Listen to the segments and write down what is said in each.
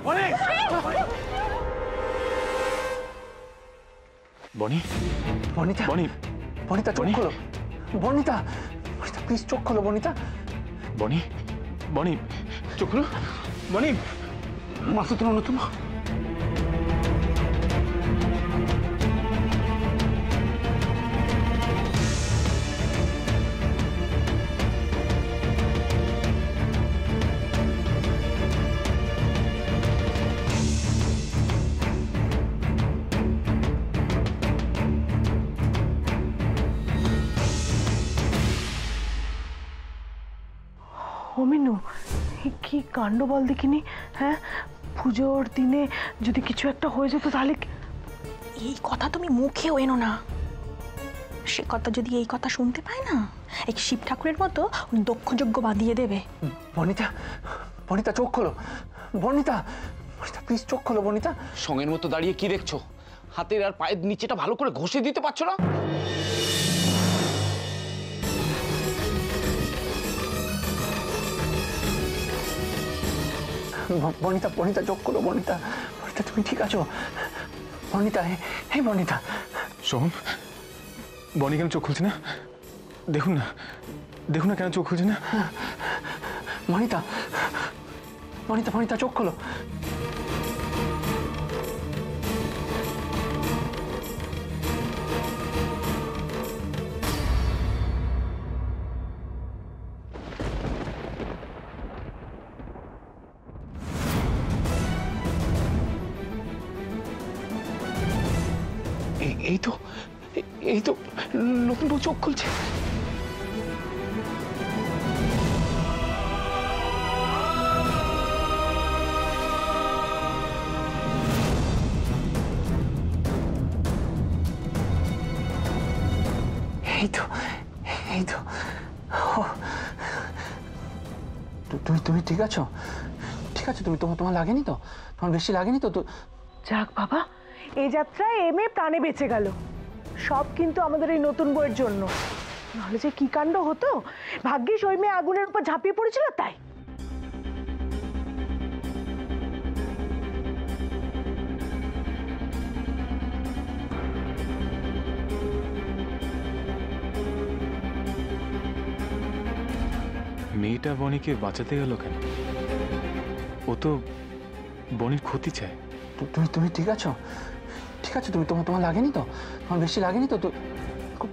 বনি, বনিতা, বনি, বনিতা চোখ খোলো। বনিতা, বনিতা প্লিজ চোখ খোলো। বনিতা, বনি, বনি চোখ খোলো। বনি, মাথা তুলো না তুমি। মিনু, কি কাণ্ড বল দেখিনি। হ্যাঁ, পুজোর দিনে যদি কিছু একটা হয়ে যেত তাহলে। এই কথা তুমি মুখেও এনো না। সে কথা যদি এই কথা শুনতে পায় না, এই শিব ঠাকুরের মতো দক্ষযজ্ঞ বাঁধিয়ে দেবে। বনিতা, বনিতা চোখ খোলো। বনিতা, বনিতা প্লিজ চোখ খোলো। বনিতা, সঙ্গের মতো দাঁড়িয়ে কি দেখছো? হাতের আর পায়ের নিচেটা ভালো করে ঘষে দিতে পারছো না? বনিতা, বনিতা চোখ খোলো। বনিতা, বনিতা তুমি ঠিক আছো? বনিতা, হে বনিতা। সোহম, বনি কেন চোখ খুলছে না? দেখুন না, দেখুন না কেন চোখ খুলছে না। বনিতা, বনিতা, বনিতা চোখ খোলো। এই তো, এই তো নতুন বউ চোখ খুলছে। এই তো, এই তো। তুমি তুমি ঠিক আছো? ঠিক আছে তুমি? তোমার লাগেনি তো? তোমার বেশি লাগেনি তো? যাক বাবা, এই যাত্রায় এমএ প্রাণে বেঁচে গেল। সব কিন্তু আমাদের এই নতুন বইয়ের জন্য। নাহলে যে কি কাণ্ড হতো। ভাগ্যিস ওই মেয়ে আগুনের উপর ঝাঁপিয়ে পড়েছিল তাই। মেয়েটা বনিকে বাঁচাতে গেল কেন? ও তো বনির ক্ষতি চায়। তুমি তুমি ঠিক আছো? ঠিক আছে তুমি? তোমার লাগেনি তো? তোমার বেশি লাগেনি তো?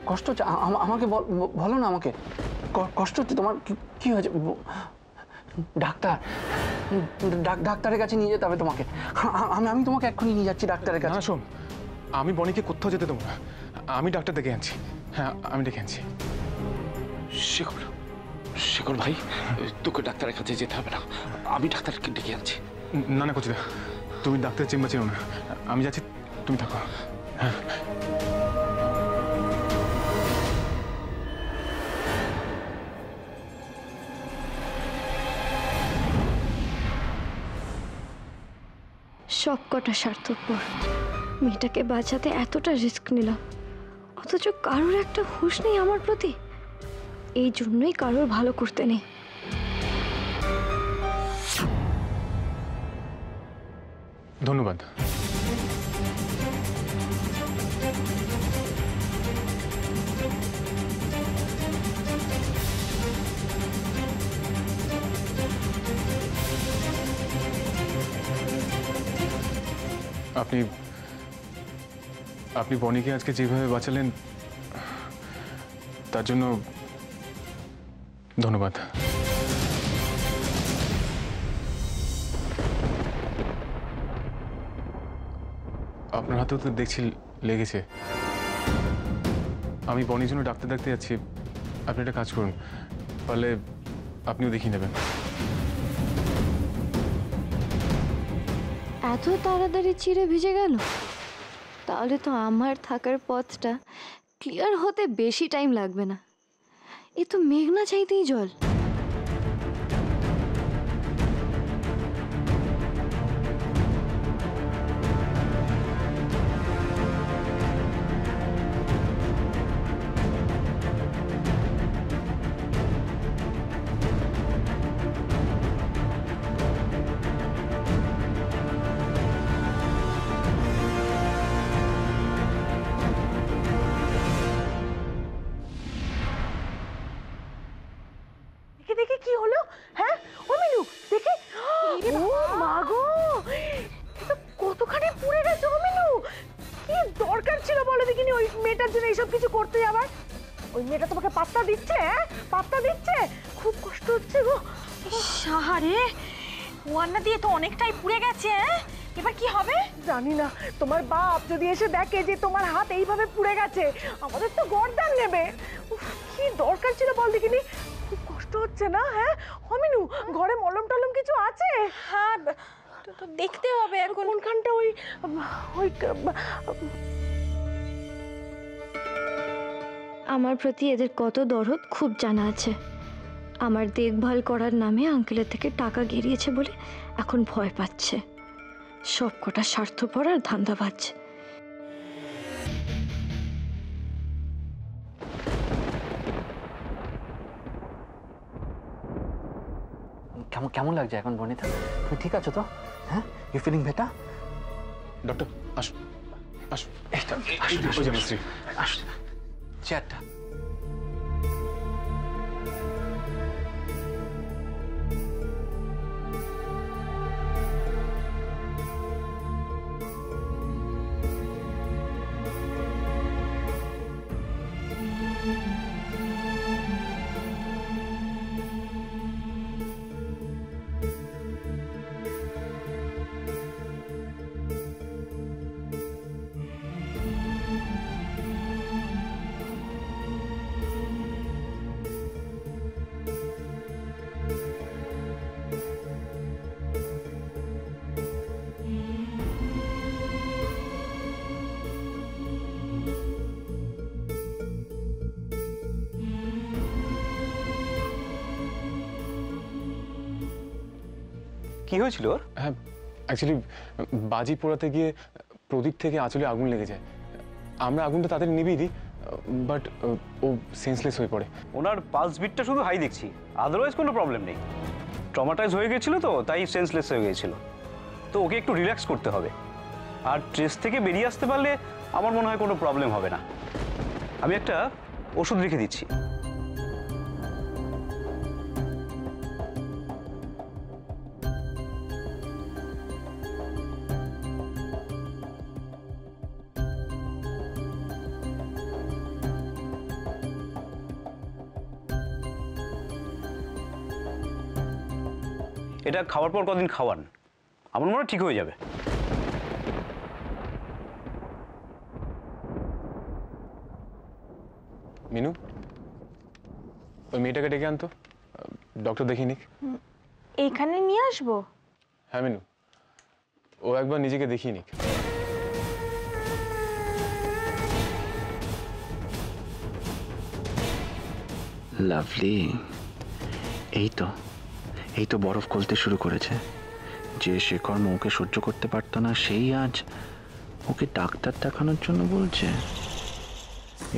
কষ্ট হচ্ছে? আমাকে বলো না। আমাকে কষ্ট হচ্ছে তোমার? কি হয়েছে? ডাক্তার, ডাক্তারের কাছে নিয়ে যেতে হবে তোমাকে। আমি তোমাকে এক্ষুনি নিয়ে যাচ্ছি ডাক্তারের কাছে। না শোন, আমি বনিকে কোথাও যেতে দেবো না। আমি ডাক্তার ডেকে আনছি। হ্যাঁ, আমি ডেকে আনছি। শেখর, শেখর ভাই, তোকে ডাক্তারের কাছে যেতে হবে না, আমি ডাক্তারকে ডেকে আনছি। না না কচিদা, তুমি ডাক্তার চেম্বার চেনো না। আমি যাচ্ছি, তুমি থাকো। হ্যাঁ। সব কটা স্বার্থপর। মেয়েটাকে বাঁচাতে এতটা রিস্ক নিলাম, অথচ কারোর একটা হুঁশ নেই আমার প্রতি। এই জন্যই কারোর ভালো করতে নেই। ধন্যবাদ। আপনি আপনি বনিকে আজকে যেভাবে বাঁচালেন তার জন্য ধন্যবাদ। আপনার হাতেও তো দেখছি লেগেছে। আমি বনির জন্য ডাক্তার দেখতে যাচ্ছি। আপনি একটা কাজ করুন, পারলে আপনিও দেখিয়ে নেবেন। এত তাড়াতাড়ি চিড়ে ভিজে গেল? তাহলে তো আমার থাকার পথটা ক্লিয়ার হতে বেশি টাইম লাগবে না। এ তো মেঘনা চাইতেই জল। ছিল বলো দেখিনি ওই মেয়েটার জন্য এইসব কিছু করতে যাবার? ওই মেয়েটা তোমাকে পাত্তা দিচ্ছে? হ্যাঁ, পাত্তা দিচ্ছে? খুব কষ্ট হচ্ছে গো। সাহারে ওয়ান্না দিয়ে তো অনেকটাই পুড়ে গেছে। এবার কি হবে জানি না, তোমার বাপ যদি এসে দেখে যে তোমার হাত এইভাবে পুড়ে গেছে, আমাদের তো গর্দান নেবে। উফ, কি দরকার ছিল বল দেখিনি? খুব কষ্ট হচ্ছে না? হ্যাঁ অমিনু, ঘরে মলম টলম কিছু আছে? হ্যাঁ তো দেখতে হবে এখন কোনখানটা ওই ওই আমার প্রতি এদের কত দরদ খুব জানা আছে। আমার দেখভাল করার নামে আঙ্কেলের থেকে টাকা গেরিয়েছে বলে এখন ভয় পাচ্ছে। সব কটা স্বার্থপর আর ধান্দাবাজ। কেমন কেমন লাগছে এখন বনিতা? তুমি ঠিক আছো তো? হ্যাঁ, ইউ ফিলিং বেটার? ডক্টর আসুন আসুন। স্ত্রী আসুন, চেয়ারটা। কি হয়েছিল ওর? হ্যাঁ অ্যাকচুয়ালি বাজি পোড়াতে গিয়ে প্রদীপ থেকে আঁচলে আগুন লেগে যায়। আমরা আগুনটা তাদের নিভিয়ে দিই, বাট ও সেন্সলেস হয়ে পড়ে। ওনার পালস বিটটা শুধু হাই দেখছি, আদারওয়াইজ কোনো প্রবলেম নেই। ট্রমাটাইজ হয়ে গেছিল তো, তাই সেন্সলেস হয়ে গিয়েছিল। তো ওকে একটু রিল্যাক্স করতে হবে, আর ট্রেস থেকে বেরিয়ে আসতে পারলে আমার মনে হয় কোনো প্রবলেম হবে না। আমি একটা ওষুধ লিখে দিচ্ছি। এটা খাওয়ার পর কদিন খাওয়ান, আমার মনে হয় ঠিক হয়ে যাবে। মিনু, ওই মেয়েটাকে ডেকে আনতো, ডক্টর দেখিয়ে নিক। এইখানে নিয়ে আসবো? হ্যাঁ মিনু, ও একবার নিজেকে দেখিয়ে নিক। লাভলি, এই তো বরফ গলতে শুরু করেছে। যে শেখর ওকে সহ্য করতে পারতো না, সেই আজ ওকে ডাক্তার দেখানোর জন্য বলছে।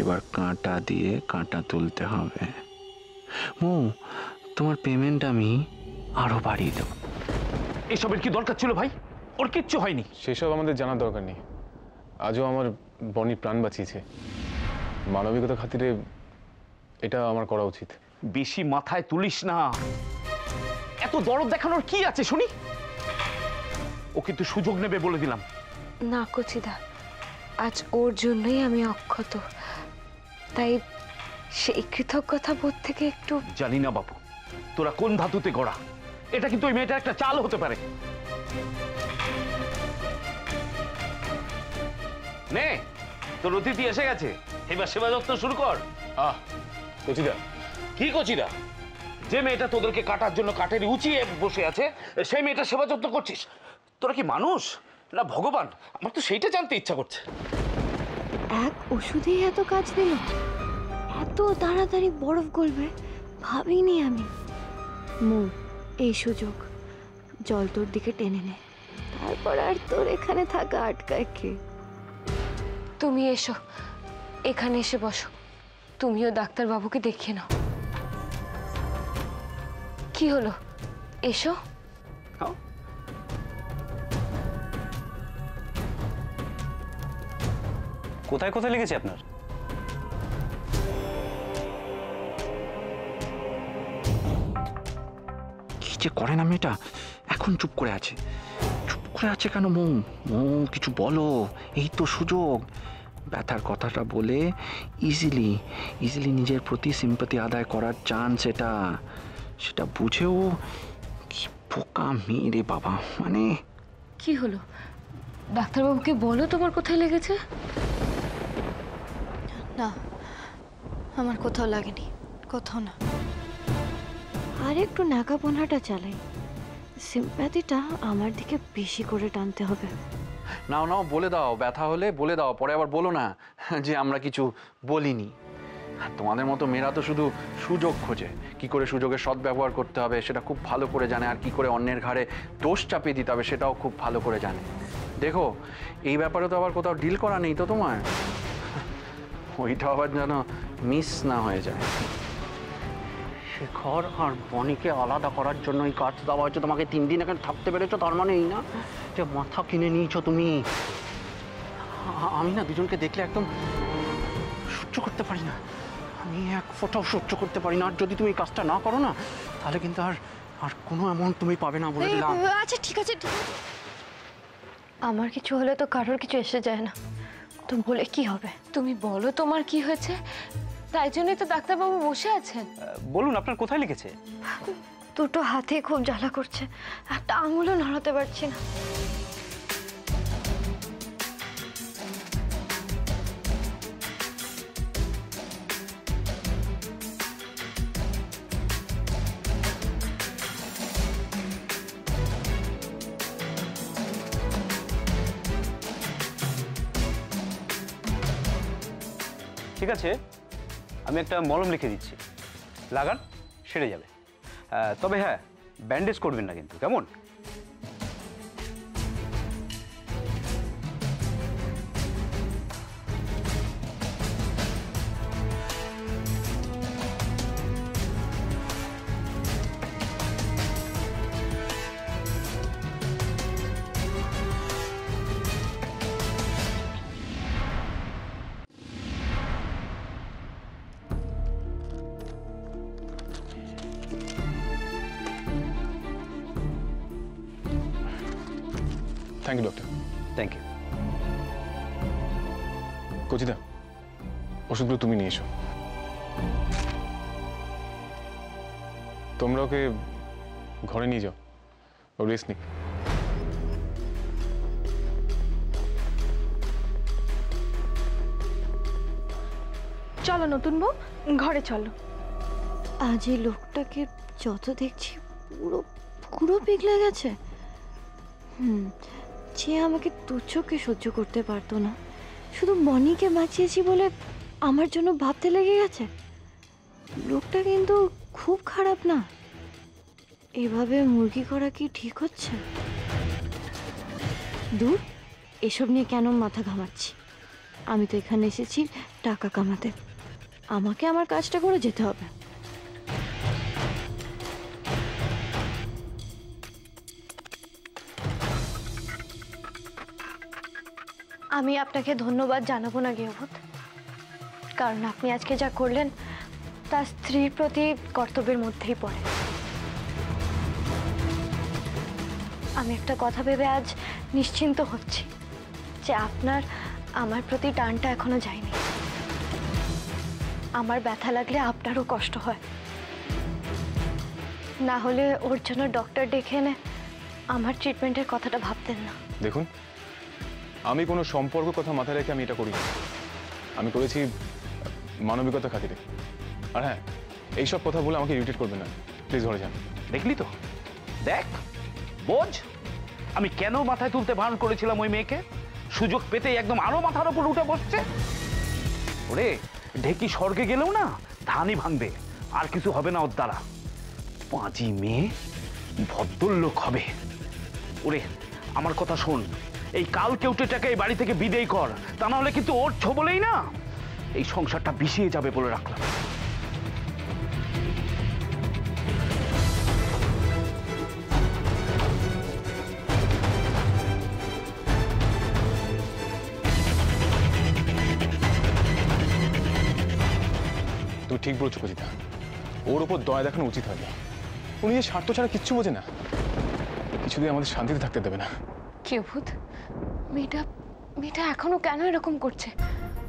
এবার কাঁটা দিয়ে কাঁটা তুলতে হবে। তোমার পেমেন্ট আমি আরো বাড়িয়ে দেবো। এসবের কি দরকার ছিল ভাই? ওর কিচ্ছু হয়নি। সেসব আমাদের জানার দরকার নেই। আজও আমার বনির প্রাণ বাঁচিয়েছে। মানবিকতা খাতিরে এটা আমার করা উচিত। বেশি মাথায় তুলিস না। এত দরদ দেখানোর কি আছে শুনি? ও কিন্তু সুযোগ নেবে বলে দিলাম। না কচিদা, আজ ওর জন্যই আমি অক্ষত, তাই সেই কৃতজ্ঞতা বোধ থেকে একটু। জানি না বাবু তোরা কোন ধাতুতে গড়া, এটা কিন্তু ওই মেয়েটা একটা চাল হতে পারে। নে, তোর অতিথি এসে গেছে, এবার সেবা যত্ন শুরু কর। কচিদা, কি কচিরা? যে মেয়েটা তোদেরকে কাটার জন্য কাঠের উঁচিয়ে বসে আছে, সেই মেয়েটা সেবা যত্ন করছিস? তোরা কি মানুষ না ভগবান? আমার তো সেইটা জানতে ইচ্ছা করছে। এক ওষুধেই এত কাজ দিল, এত তাড়াতাড়ি বরফ গলবে ভাবিনি আমি। এই সুযোগ, জল তোর দিকে টেনে নে, তারপর আর তোর এখানে থাকা আটকায় কে? তুমি এসো, এখানে এসে বসো, তুমিও ডাক্তারবাবুকে দেখিয়ে নাও। কি হলো, এসো। কোথায় কোথায় লেগেছে আপনার? কি যে করে না মেয়েটা, এখন চুপ করে আছে। চুপ করে আছে কেন? কিছু বলো, এই তো সুযোগ। ব্যথার কথাটা বলে ইজিলি নিজের প্রতি সিম্পাতি আদায় করার চান্স সেটা বুঝেও কি বোকা মেয়ে রে বাবা। মানে কি হলো ডাক্তারবাবুকে বলো তোমার কোথায় লেগেছে? না, আমার কোথাও লাগেনি, কোথাও না। আর একটু নাকাপোনাটা চালাই, সিম্প্যাথিটা আমার দিকে বেশি করে টানতে হবে। নাও বলে দাও, ব্যথা হলে বলে দাও, পরে আবার বলো না যে আমরা কিছু বলিনি। আর তোমাদের মতো মেয়েরা তো শুধু সুযোগ খোঁজে, কি করে সুযোগের সদ্ব্যবহার করতে হবে সেটা খুব ভালো করে জানে, আর কি করে অন্যের ঘাড়ে দোষ চাপিয়ে দিতে হবে সেটাও খুব ভালো করে জানে। দেখো এই ব্যাপারে তো আবার কোথাও ডিল করা নেই তো তোমার, ওইটা আবার যেন মিস না হয়ে যায়। শেখর আর বনিকে আলাদা করার জন্য এই কাজ দেওয়া হয়েছে তোমাকে, 3 দিন এখানে থাকতে পেরেছো, তার মানে এই না যে মাথা কিনে নিয়েছো তুমি। আমি না দুজনকে দেখলে একদম সহ্য করতে পারি না, আমি এক ফোঁটাও সহ্য করতে পারি না। আর যদি তুমি এই কাজটা না করো না তাহলে কিন্তু আর কোনো অ্যামাউন্ট তুমি পাবে না বলে দিলাম। আচ্ছা ঠিক আছে, আমার কিছু হলে তো কারোর কিছু এসে যায় না, তো বলে কি হবে? তুমি বলো তোমার কি হয়েছে, তাই জন্যই তো ডাক্তারবাবু বসে আছেন। বলুন আপনার কোথায় লেগেছে? দুটো হাতে খুব জ্বালা করছে, একটা আঙুলও নড়াতে পারছি না। ঠিক আছে, আমি একটা মলম লিখে দিচ্ছি, লাগান, সেরে যাবে। তবে হ্যাঁ, ব্যান্ডেজ করবেন না কিন্তু, কেমন? Thank you doctor. Thank you. কচিদা, ওষুধগুলো তুমি নিয়ে এসো। তোমরা ওকে ঘরে নিয়ে যাও, ও রেস্ট নিক। চলো নতুন বউ, ঘরে চলো। আজ এই লোকটাকে যত দেখছি পুরো পুরো পিঘলে গেছে। যে আমাকে তুচ্ছকে সহ্য করতে পারতো না, শুধু মনিকে বাঁচিয়েছি বলে আমার জন্য ভাবতে লেগে গেছে। লোকটা কিন্তু খুব খারাপ না। এভাবে মুরগি করা কি ঠিক হচ্ছে? দূর, এসব নিয়ে কেন মাথা ঘামাচ্ছি? আমি তো এখানে এসেছি টাকা কামাতে, আমাকে আমার কাজটা করে যেতে হবে। আমি আপনাকে ধন্যবাদ জানাবো না গৃহভূত, কারণ আপনি আজকে যা করলেন তা স্ত্রীর প্রতি কর্তব্যের মধ্যেই পড়ে। আমি একটা কথা ভেবে আজ নিশ্চিন্ত হচ্ছি যে আপনার আমার প্রতি টানটা এখনো যায়নি। আমার ব্যথা লাগলে আপনারও কষ্ট হয়, না হলে ওর জন্য ডক্টর ডেকে এনে আমার ট্রিটমেন্টের কথাটা ভাবতেন না। দেখুন, আমি কোনো সম্পর্ক কথা মাথায় রেখে আমি এটা করি না, আমি করেছি মানবিকতা খাতিরে। আর হ্যাঁ, এইসব কথা বলে আমাকে ইরিটেট করবেন না প্লিজ, ঘরে যান। দেখলি তো, দেখ বোঝ, আমি কেন মাথায় তুলতে বারণ করেছিলাম ওই মেয়েকে, সুযোগ পেতেই একদম আরো মাথার উপর উঠে বসছে। ওরে, ঢেকি স্বর্গে গেলেও না ধানই ভাঙবে, আর কিছু হবে না ওর দ্বারা। পাঁচি মেয়ে ভদ্রলোক হবে। ওরে আমার কথা শোন, এই কাল কেউটেটাকে এই বাড়ি থেকে বিদেয় কর, তা না হলে কিন্তু ওর ছোবলেই না এই সংসারটা বিষিয়ে যাবে বলে রাখলাম। তুমি ঠিক বলছো কচিতা, ওর ওপর দয়া দেখানো উচিত হয়নি। ও নিজের স্বার্থ ছাড়া কিচ্ছু বোঝে না, কিছুদিন আমাদের শান্তিতে থাকতে দেবে না। কেউ ভূত, মেয়েটা এখনো কেন এরকম করছে?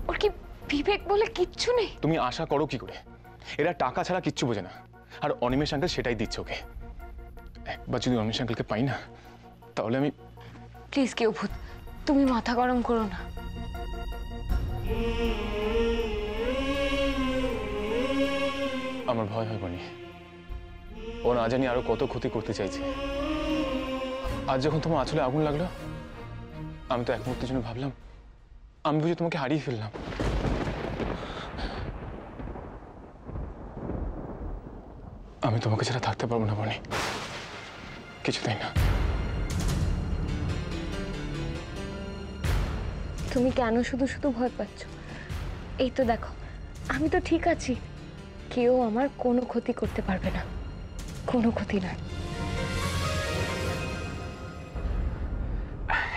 ওর কি বিবেক বলে কিচ্ছু নেই? তুমি আশা করো কি করে? এরা টাকা ছাড়া কিচ্ছু বোঝে না, আর অনিমেষ আঙ্কেল সেটাই দিচ্ছে ওকে। একবার যদি অনিমেষ আঙ্কেলকে পাই না, তাহলে আমি... প্লিজ কেউ ভূত, তুমি মাথা গরম করো না। আমার ভয় হয় বনি, ও না জানি আরো কত ক্ষতি করতে চাইছে। আজ যখন তোমার আঁচলে আগুন লাগলো, আমি তো এক মুহূর্তের জন্য ভাবলাম আমি বুঝি তোমাকে হারিয়ে ফেললাম। আমি তোমাকে ছাড়া থাকতে পারবো না বনি, কিছুতেই না। তুমি কেন শুধু শুধু ভয় পাচ্ছ? এই তো দেখো, আমি তো ঠিক আছি। কেউ আমার কোনো ক্ষতি করতে পারবে না, কোনো ক্ষতি নয়।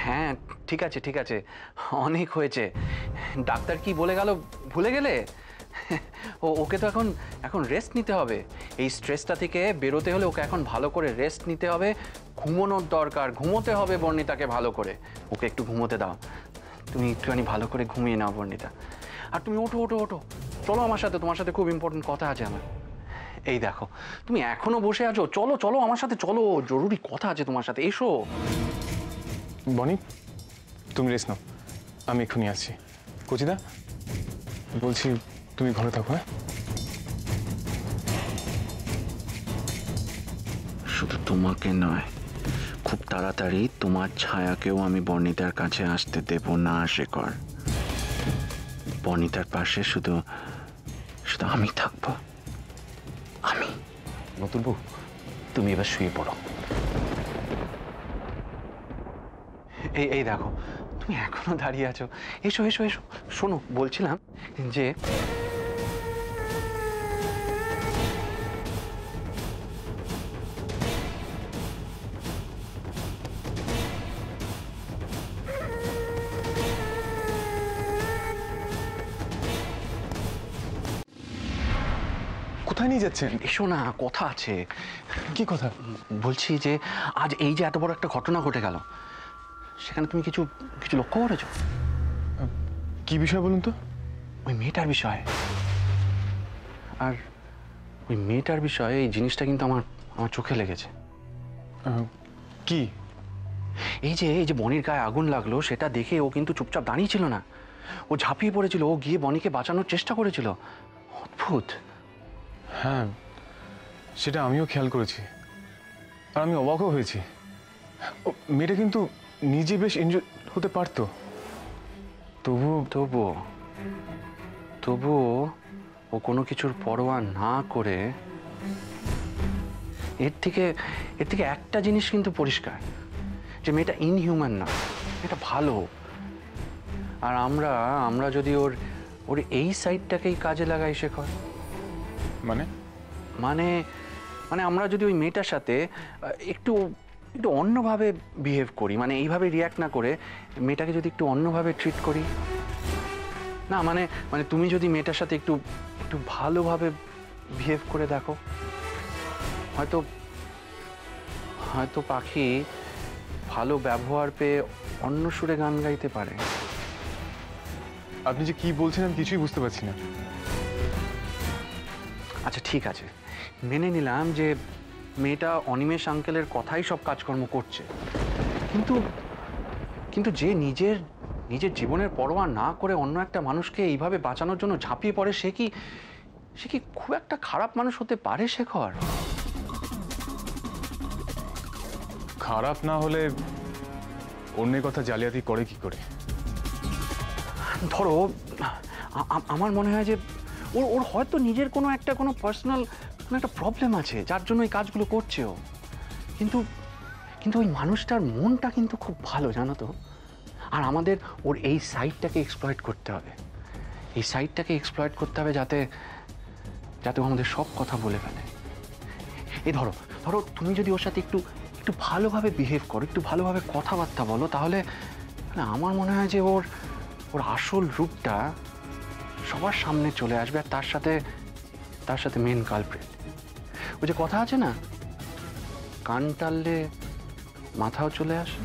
হ্যাঁ ঠিক আছে ঠিক আছে, অনেক হয়েছে। ডাক্তার কি বলে গেল ভুলে গেলে? ওকে তো এখন এখন রেস্ট নিতে হবে। এই স্ট্রেসটা থেকে বেরোতে হলে ওকে এখন ভালো করে রেস্ট নিতে হবে, ঘুমানোর দরকার, ঘুমোতে হবে বর্ণিতাকে ভালো করে। ওকে একটু ঘুমোতে দাও, তুমি একটুখানি ভালো করে ঘুমিয়ে নাও বর্ণিতা। আর তুমি ওঠো ওঠো ওঠো, চলো আমার সাথে, তোমার সাথে খুব ইম্পর্টেন্ট কথা আছে আমার। এই দেখো তুমি এখনো বসে আছো, চলো চলো আমার সাথে চলো, জরুরি কথা আছে তোমার সাথে, এসো। বনি তুমি রেস্ট নাও, আমি এক্ষুনি আসছি। কচিদা বলছি তুমি ঘরে থাকো। হ্যাঁ, শুধু তোমাকে নয়, খুব তাড়াতাড়ি তোমার ছায়াকেও আমি বর্ণিতার কাছে আসতে দেব না শেখর। বর্ণিতার পাশে শুধু শুধু আমি থাকবো, আমি। নতুন বউ, তুমি এবার শুয়ে পড়ো। এই এই দেখো তুমি এখনো দাঁড়িয়ে আছো, এসো এসো এসো। শোনো বলছিলাম যে কোথায় নিয়ে যাচ্ছেন? এসো না, কথা আছে। কি কথা? বলছি যে আজ এই যে এত বড় একটা ঘটনা ঘটে গেল, সেখানে তুমি কিছু কিছু লক্ষ্য করেছো? কি বিষয় বলুন তো? ওই মেয়েটার বিষয়ে। আর ওই মেয়েটার বিষয়ে এই জিনিসটা কিন্তু আমার আমার চোখে লেগেছে। কি? এই যে বনির গায়ে আগুন লাগলো, সেটা দেখে ও কিন্তু চুপচাপ দাঁড়িয়ে ছিল না, ও ঝাঁপিয়ে পড়েছিল, ও গিয়ে বনিকে বাঁচানোর চেষ্টা করেছিল। অদ্ভুত। হ্যাঁ, সেটা আমিও খেয়াল করেছি, আর আমি অবাকও হয়েছি। মেয়েটা কিন্তু নিজে বেশ ইনজুর হতে পারতো, তবুও ও কোনো কিছুর পরোয়া না করে, এর থেকে একটা জিনিস কিন্তু পরিষ্কার, যে মেয়েটা ইনহিউম্যান না, এটা ভালো। আর আমরা যদি ওর এই সাইডটাকেই কাজে লাগাই শেখর, মানে মানে মানে আমরা যদি ওই মেয়েটার সাথে একটু একটু অন্যভাবে বিহেভ করি, মানে এইভাবে রিয়াক্ট না করে মেয়েটাকে যদি একটু অন্যভাবে ট্রিট করি না, মানে মানে তুমি যদি মেয়েটার সাথে একটু একটু ভালোভাবে বিহেভ করে দেখো, হয়তো হয়তো পাখি ভালো ব্যবহার পেয়ে অন্য সুরে গান গাইতে পারে। আপনি যে কি বলছেন আমি কিছুই বুঝতে পারছি না। আচ্ছা ঠিক আছে, মেনে নিলাম যে মেয়েটা অনিমেষ আঙ্কেলের কথাই সব কাজকর্ম করছে, কিন্তু কিন্তু যে নিজের জীবনের পরোয়া না করে অন্য একটা মানুষকে এইভাবে বাঁচানোর জন্য ঝাঁপিয়ে পড়ে, সে কি খুব একটা খারাপ মানুষ হতে পারে শেখর? খারাপ না হলে অন্যের কথা জালিয়াতি করে কি করে? ধরো আমার মনে হয় যে ওর হয়তো নিজের কোনো পার্সোনাল কোনো একটা প্রবলেম আছে, যার জন্য এই কাজগুলো করছে ও। কিন্তু কিন্তু ওই মানুষটার মনটা কিন্তু খুব ভালো, জানো তো। আর আমাদের ওর এই সাইডটাকে এক্সপ্লয়েট করতে হবে, এই সাইডটাকে এক্সপ্লয়েট করতে হবে, যাতে ও আমাদের সব কথা বলে ফেলে। এই ধরো তুমি যদি ওর সাথে একটু ভালোভাবে বিহেভ করো, একটু ভালোভাবে কথাবার্তা বলো, তাহলে আমার মনে হয় যে ওর আসল রূপটা সবার সামনে চলে আসবে। আর তার সাথে মেন কালপ্রিট, ওই যে কথা আছে না, কান টানলে মাথাও চলে আসে।